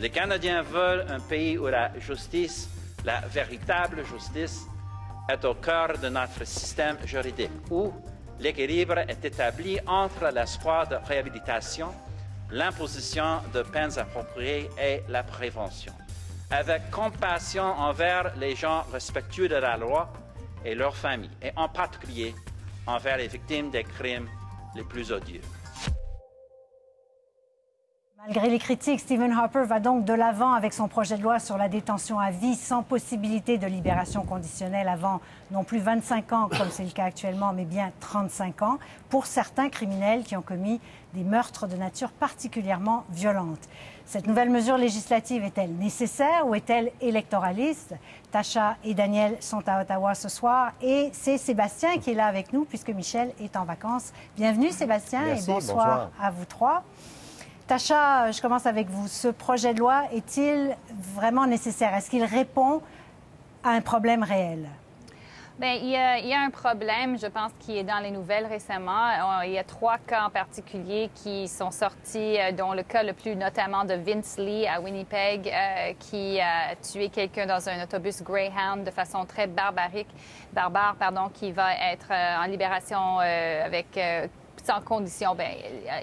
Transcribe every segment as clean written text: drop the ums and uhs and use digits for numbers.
Les Canadiens veulent un pays où la justice, la véritable justice, est au cœur de notre système juridique, où l'équilibre est établi entre l'espoir de réhabilitation, l'imposition de peines appropriées et la prévention, avec compassion envers les gens respectueux de la loi et leurs familles, et en particulier envers les victimes des crimes les plus odieux. Malgré les critiques, Stephen Harper va donc de l'avant avec son projet de loi sur la détention à vie sans possibilité de libération conditionnelle avant non plus 25 ans, comme c'est le cas actuellement, mais bien 35 ans, pour certains criminels qui ont commis des meurtres de nature particulièrement violente. Cette nouvelle mesure législative est-elle nécessaire ou est-elle électoraliste? Tasha et Daniel sont à Ottawa ce soir et c'est Sébastien qui est là avec nous puisque Michel est en vacances. Bienvenue Sébastien. Merci, et bonsoir à vous trois. Tasha, je commence avec vous. Ce projet de loi est-il vraiment nécessaire? Est-ce qu'il répond à un problème réel? Bien, il y a un problème, je pense, qui est dans les nouvelles récemment. Il y a 3 cas en particulier qui sont sortis, dont le cas le plus notamment de Vince Lee à Winnipeg, qui a tué quelqu'un dans un autobus Greyhound de façon très barbare, qui va être en libération avec... sans condition. Bien,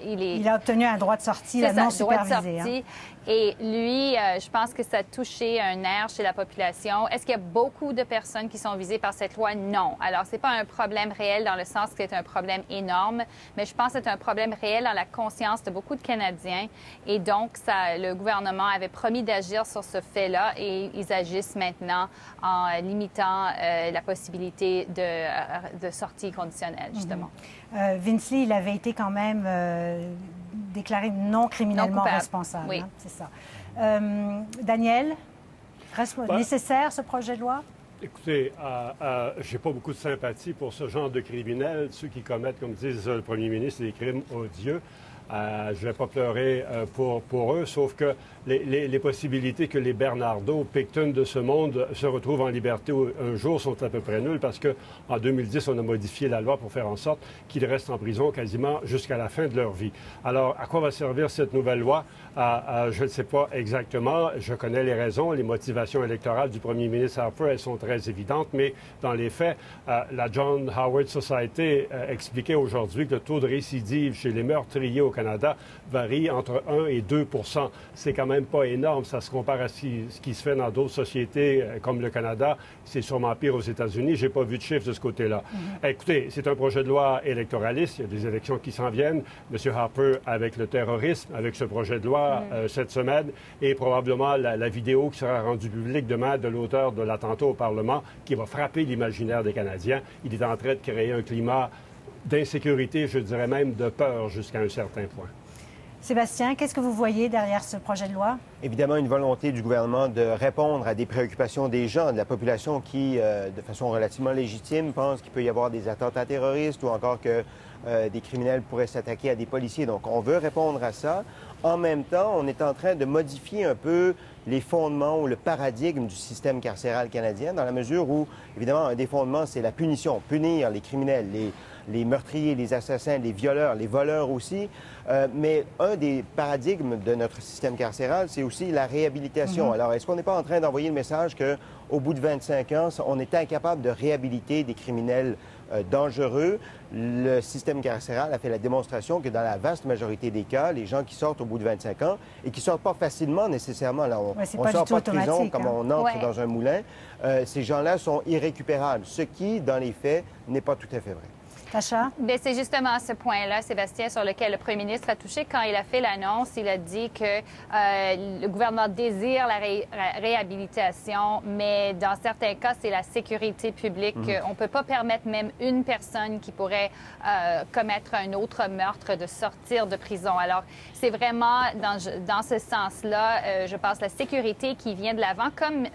il a obtenu un droit de sortie, la non supervisée. Et lui, je pense que ça a touché un nerf chez la population. Est-ce qu'il y a beaucoup de personnes qui sont visées par cette loi? Non. Alors, ce n'est pas un problème réel dans le sens que c'est un problème énorme, mais je pense que c'est un problème réel dans la conscience de beaucoup de Canadiens. Et donc, le gouvernement avait promis d'agir sur ce fait-là et ils agissent maintenant en limitant la possibilité de sortie conditionnelle, justement. Vince Lee, il avait été quand même déclaré non criminellement responsable. Oui. Hein, c'est ça. Daniel, nécessaire ce projet de loi? Écoutez, je n'ai pas beaucoup de sympathie pour ce genre de criminels, ceux qui commettent, comme disent le premier ministre, des crimes odieux. Je ne vais pas pleurer pour eux, sauf que les possibilités que les Bernardo, Picton de ce monde se retrouvent en liberté un jour sont à peu près nulles parce qu'en 2010, on a modifié la loi pour faire en sorte qu'ils restent en prison quasiment jusqu'à la fin de leur vie. Alors, à quoi va servir cette nouvelle loi? Je ne sais pas exactement. Je connais les raisons, les motivations électorales du premier ministre Harper, elles sont très évidentes, mais dans les faits, la John Howard Society expliquait aujourd'hui que le taux de récidive chez les meurtriers au Canada varie entre 1 et 2 %. C'est quand même pas énorme. Ça se compare à ce qui se fait dans d'autres sociétés comme le Canada. C'est sûrement pire aux États-Unis. J'ai pas vu de chiffres de ce côté-là. Écoutez, c'est un projet de loi électoraliste. Il y a des élections qui s'en viennent. M. Harper avec le terrorisme, avec ce projet de loi cette semaine, et probablement la vidéo qui sera rendue publique demain de l'auteur de l'attentat au Parlement qui va frapper l'imaginaire des Canadiens. Il est en train de créer un climat d'insécurité, je dirais même de peur jusqu'à un certain point. Sébastien, qu'est-ce que vous voyez derrière ce projet de loi? Évidemment, une volonté du gouvernement de répondre à des préoccupations des gens, de la population qui, de façon relativement légitime, pense qu'il peut y avoir des attentats terroristes ou encore que des criminels pourraient s'attaquer à des policiers. Donc, on veut répondre à ça. En même temps, on est en train de modifier un peu les fondements ou le paradigme du système carcéral canadien, dans la mesure où, évidemment, un des fondements, c'est la punition. Punir les criminels, les meurtriers, les assassins, les violeurs, les voleurs aussi. Mais un des paradigmes de notre système carcéral, c'est aussi la réhabilitation. Alors, est-ce qu'on n'est pas en train d'envoyer le message qu'au bout de 25 ans, on est incapable de réhabiliter des criminels dangereux? Le système carcéral a fait la démonstration que dans la vaste majorité des cas, les gens qui sortent au bout de 25 ans et qui ne sortent pas facilement nécessairement, là, on ne sort pas de prison comme on entre dans un moulin, ces gens-là sont irrécupérables, ce qui, dans les faits, n'est pas tout à fait vrai. Bien, c'est justement ce point-là, Sébastien, sur lequel le premier ministre a touché. Quand il a fait l'annonce, il a dit que le gouvernement désire la réhabilitation, mais dans certains cas, c'est la sécurité publique. On ne peut pas permettre même une personne qui pourrait commettre un autre meurtre de sortir de prison. Alors, c'est vraiment dans ce sens-là, je pense, la sécurité qui vient de l'avant. Comme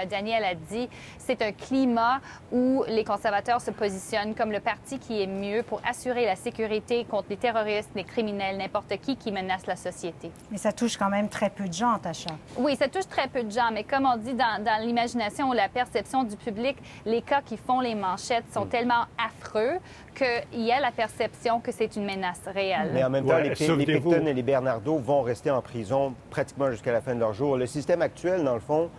Daniel a dit, c'est un climat où les conservateurs se positionnent comme le parti qui est mieux pour assurer la sécurité contre les terroristes, les criminels, n'importe qui menace la société. Mais ça touche quand même très peu de gens, Tasha. Oui, ça touche très peu de gens, mais comme on dit dans l'imagination ou la perception du public, les cas qui font les manchettes sont tellement affreux qu'il y a la perception que c'est une menace réelle. Mais en même temps, Ouais, les Pickton et les Bernardo vont rester en prison pratiquement jusqu'à la fin de leur jour. Le système actuel, dans le fond,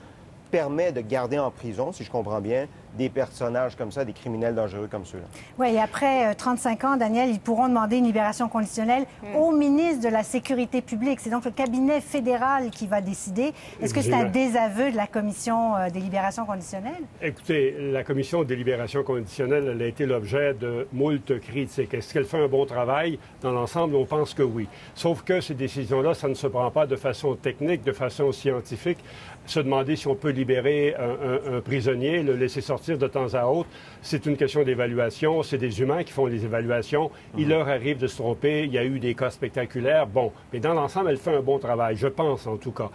permet de garder en prison, si je comprends bien, des personnages comme ça, des criminels dangereux comme ceux-là. Oui, et après 35 ans, Daniel, ils pourront demander une libération conditionnelle au ministre de la Sécurité publique. C'est donc le cabinet fédéral qui va décider. Est-ce que c'est un désaveu de la Commission des libérations conditionnelles? Écoutez, la Commission des libérations conditionnelles, elle a été l'objet de moult critiques. Est-ce qu'elle fait un bon travail? Dans l'ensemble, on pense que oui. Sauf que ces décisions-là, ça ne se prend pas de façon technique, de façon scientifique. Se demander si on peut libérer un prisonnier, le laisser sortir de temps à autre, c'est une question d'évaluation. C'est des humains qui font les évaluations. Il leur arrive de se tromper. Il y a eu des cas spectaculaires. Bon, mais dans l'ensemble, elle fait un bon travail, je pense en tout cas.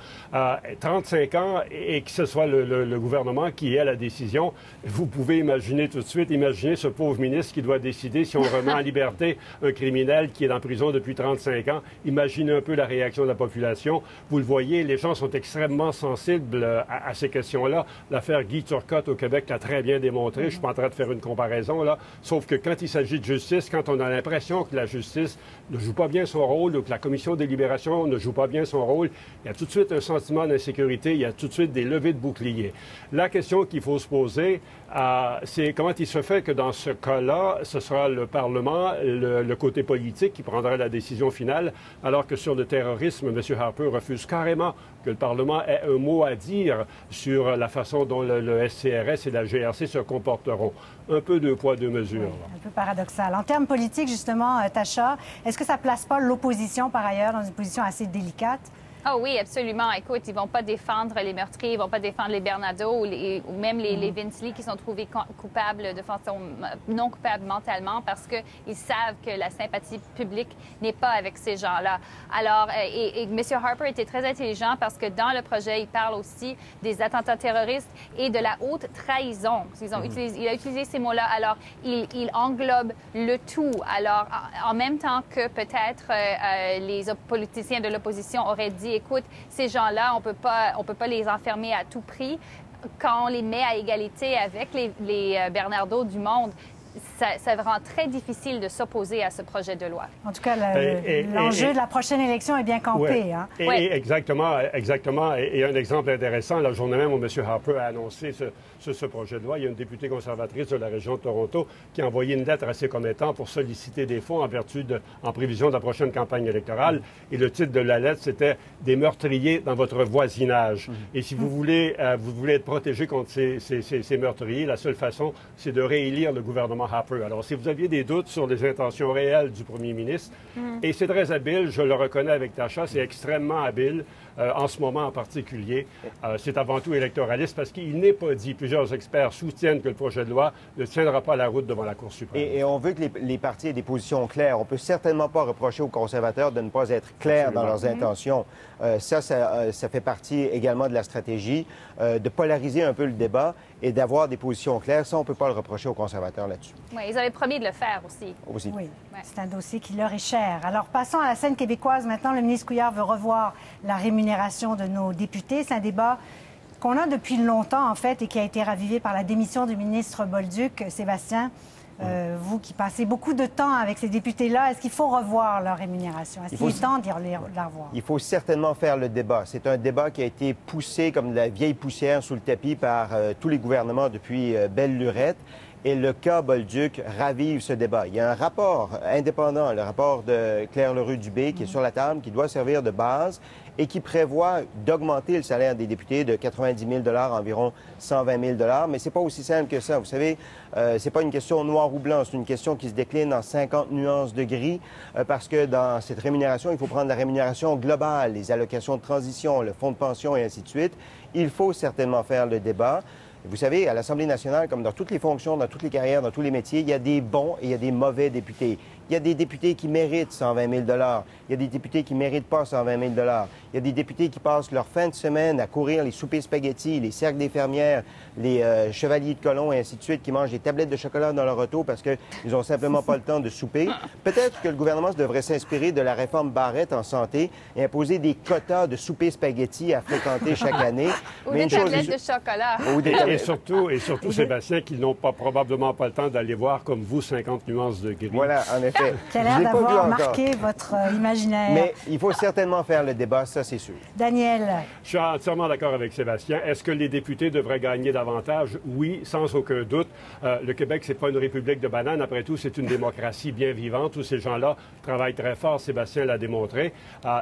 35 ans et que ce soit le gouvernement qui ait la décision, vous pouvez imaginer tout de suite, imaginez ce pauvre ministre qui doit décider si on remet en liberté un criminel qui est en prison depuis 35 ans. Imaginez un peu la réaction de la population. Vous le voyez, les gens sont extrêmement sensibles à ces questions-là. L'affaire Guy Turcotte au Québec l'a très bien démontré. Je ne suis pas en train de faire une comparaison, là. Sauf que quand il s'agit de justice, quand on a l'impression que la justice ne joue pas bien son rôle ou que la Commission des libérations ne joue pas bien son rôle, il y a tout de suite un sentiment d'insécurité, il y a tout de suite des levées de boucliers. La question qu'il faut se poser, c'est comment il se fait que dans ce cas-là, ce sera le Parlement, le côté politique qui prendra la décision finale, alors que sur le terrorisme, M. Harper refuse carrément que le Parlement ait un mot à dire sur la façon dont le SCRS et la GRC se comporteront. Un peu deux poids, deux mesures. Oui, un peu paradoxal. En termes politiques, justement, Tasha, est-ce que ça ne place pas l'opposition, par ailleurs, dans une position assez délicate? Ah oui, absolument. Écoute, ils vont pas défendre les meurtriers, ils vont pas défendre les Bernardo ou même les Vince Lee qui sont trouvés coupables de façon non coupable mentalement parce qu'ils savent que la sympathie publique n'est pas avec ces gens-là. Alors, et M. Harper était très intelligent parce que dans le projet, il parle aussi des attentats terroristes et de la haute trahison. Il a utilisé ces mots-là. Alors, il englobe le tout. Alors, en même temps que peut-être les politiciens de l'opposition auraient dit écoute, ces gens-là, on peut pas les enfermer à tout prix. Quand on les met à égalité avec les Bernardo du monde, ça rend très difficile de s'opposer à ce projet de loi. En tout cas, l'enjeu de la prochaine élection est bien campé. Ouais. Hein? Exactement. Et un exemple intéressant, la journée même où M. Harper a annoncé ce projet de loi, il y a une députée conservatrice de la région de Toronto qui a envoyé une lettre à ses commettants pour solliciter des fonds en prévision de la prochaine campagne électorale. Et le titre de la lettre, c'était « Des meurtriers dans votre voisinage ». Et si vous voulez être protégé contre ces meurtriers, la seule façon, c'est de réélire le gouvernement Harper. Alors, si vous aviez des doutes sur les intentions réelles du premier ministre, et c'est très habile, je le reconnais avec Tasha, c'est extrêmement habile, en ce moment en particulier. C'est avant tout électoraliste parce qu'il n'est pas dit, plusieurs experts soutiennent que le projet de loi ne tiendra pas la route devant la Cour suprême. Et on veut que les partis aient des positions claires. On ne peut certainement pas reprocher aux conservateurs de ne pas être clairs dans leurs intentions. Ça fait partie également de la stratégie, de polariser un peu le débat et d'avoir des positions claires. Ça, on ne peut pas le reprocher aux conservateurs là-dessus. Oui, ils avaient promis de le faire aussi. Oui, ouais. C'est un dossier qui leur est cher. Alors, passons à la scène québécoise. Maintenant, le ministre Couillard veut revoir la rémunération de nos députés. C'est un débat qu'on a depuis longtemps, en fait, et qui a été ravivé par la démission du ministre Bolduc. Sébastien, vous qui passez beaucoup de temps avec ces députés-là, est-ce qu'il faut revoir leur rémunération? Est-ce qu'il est temps de la revoir? Il faut certainement faire le débat. C'est un débat qui a été poussé comme de la vieille poussière sous le tapis par tous les gouvernements depuis belle lurette. Et le cas Bolduc ravive ce débat. Il y a un rapport indépendant, le rapport de Claire Leroux-Dubé, qui est sur la table, qui doit servir de base et qui prévoit d'augmenter le salaire des députés de 90 000 à environ 120 000 Mais c'est pas aussi simple que ça. Vous savez, c'est pas une question noir ou blanc, c'est une question qui se décline en 50 nuances de gris, parce que dans cette rémunération, il faut prendre la rémunération globale, les allocations de transition, le fonds de pension et ainsi de suite. Il faut certainement faire le débat. Vous savez, à l'Assemblée nationale, comme dans toutes les fonctions, dans toutes les carrières, dans tous les métiers, il y a des bons et il y a des mauvais députés. Il y a des députés qui méritent 120 000 $. Il y a des députés qui ne méritent pas 120 000 $. Il y a des députés qui passent leur fin de semaine à courir les soupers spaghettis, les cercles des fermières, les chevaliers de colons et ainsi de suite, qui mangent des tablettes de chocolat dans leur auto parce qu'ils n'ont simplement pas le temps de souper. Peut-être que le gouvernement devrait s'inspirer de la réforme Barrette en santé et imposer des quotas de soupers spaghettis à fréquenter chaque année. Ou des tablettes de chocolat. Et surtout, Sébastien, qu'ils n'ont probablement pas le temps d'aller voir, comme vous, 50 nuances de gris. Voilà, en effet. Qui a l'air d'avoir marqué votre imaginaire. Mais il faut certainement faire le débat, ça c'est sûr. Daniel. Je suis entièrement d'accord avec Sébastien. Est-ce que les députés devraient gagner davantage? Oui, sans aucun doute. Le Québec, c'est pas une république de bananes. Après tout, c'est une démocratie bien vivante où ces gens-là travaillent très fort. Sébastien l'a démontré.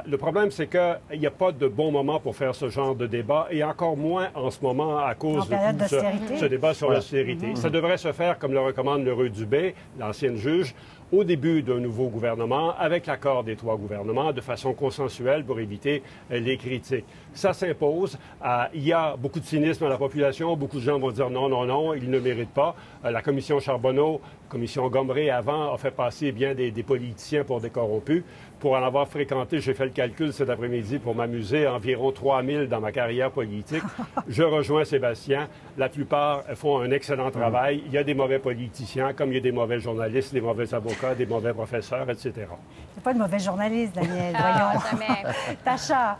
Le problème, c'est qu'il n'y a pas de bon moment pour faire ce genre de débat et encore moins en ce moment à cause de ce débat sur l'austérité. Ça devrait se faire, comme le recommande L'Heureux Dubé, l'ancienne juge, au début d'un nouveau gouvernement, avec l'accord des 3 gouvernements, de façon consensuelle pour éviter les critiques. Ça s'impose. Il y a beaucoup de cynisme dans la population. Beaucoup de gens vont dire non, non, non, ils ne méritent pas. La commission Charbonneau, la commission Gomery avant, a fait passer bien des politiciens pour des corrompus. Pour en avoir fréquenté, j'ai fait le calcul cet après-midi pour m'amuser, environ 3000 dans ma carrière politique. Je rejoins Sébastien. La plupart font un excellent travail. Il y a des mauvais politiciens, comme il y a des mauvais journalistes, des mauvais avocats, des mauvais professeurs, etc. C'est pas de mauvais journaliste, Daniel, voyons. Jamais. Tacha.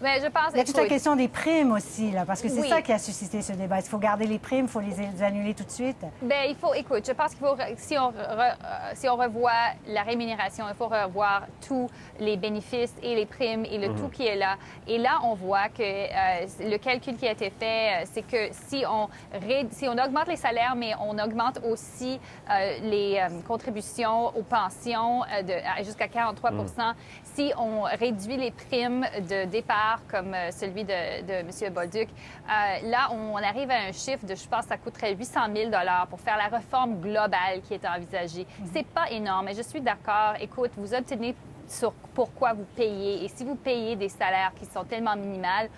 Mais je pense, il y a toute la question des primes aussi, là, parce que c'est ça qui a suscité ce débat. Il faut garder les primes, il faut les annuler tout de suite. Bien, écoute, je pense qu'il faut, si on revoit la rémunération, il faut revoir tous les bénéfices et les primes et le tout qui est là. Et là, on voit que le calcul qui a été fait, c'est que si on augmente les salaires, mais on augmente aussi les contributions aux pensions jusqu'à 43 si on réduit les primes de départ, comme celui de M. Bolduc, là, on arrive à un chiffre de, je pense, ça coûterait 800 000 $ pour faire la réforme globale qui est envisagée. C'est pas énorme, mais je suis d'accord. Écoute, vous obtenez sur pourquoi vous payez. Et si vous payez des salaires qui sont tellement minimales,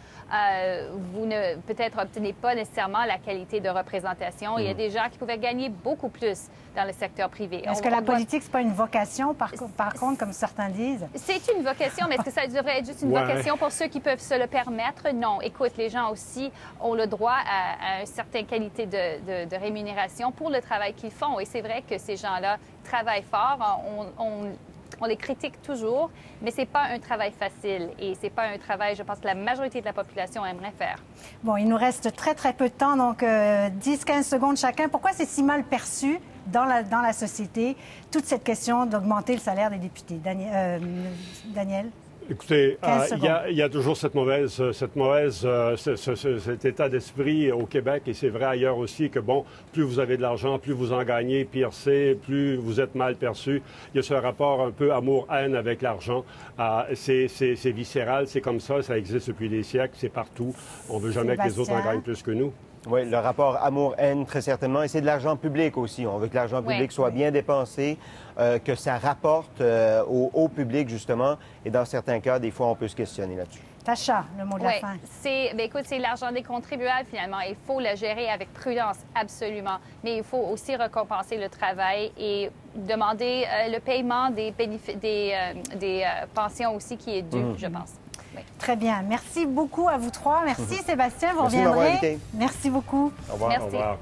vous ne peut-être obtenez pas nécessairement la qualité de représentation. Il y a des gens qui pouvaient gagner beaucoup plus dans le secteur privé. Est-ce que la politique, c'est pas une vocation, par contre, comme certains disent? C'est une vocation, mais est-ce que ça devrait être juste une vocation pour ceux qui peuvent se le permettre? Non. Écoute, les gens aussi ont le droit à une certaine qualité de rémunération pour le travail qu'ils font. Et c'est vrai que ces gens-là travaillent fort. On les critique toujours, mais c'est pas un travail facile et c'est pas un travail, je pense, que la majorité de la population aimerait faire. Bon, il nous reste très, très peu de temps, donc 10-15 secondes chacun. Pourquoi c'est si mal perçu dans la société, toute cette question d'augmenter le salaire des députés? Daniel? Écoutez, il y a toujours cet état d'esprit au Québec, et c'est vrai ailleurs aussi, que bon, plus vous avez de l'argent, plus vous en gagnez, pire c'est, plus vous êtes mal perçu. Il y a ce rapport un peu amour-haine avec l'argent. C'est viscéral, c'est comme ça existe depuis des siècles, c'est partout. On ne veut jamais que les autres en gagnent plus que nous. Oui, le rapport amour-haine, très certainement. Et c'est de l'argent public aussi. On veut que l'argent public soit bien dépensé, que ça rapporte au public, justement. Et dans certains cas, des fois, on peut se questionner là-dessus. Tacha, le mot de la fin. Écoute, c'est l'argent des contribuables, finalement. Il faut le gérer avec prudence, absolument. Mais il faut aussi récompenser le travail et demander le paiement des pensions aussi qui est dû, je pense. Oui. Très bien. Merci beaucoup à vous trois. Merci, Sébastien. Vous reviendrez. Merci beaucoup. Au revoir. Merci. Au revoir.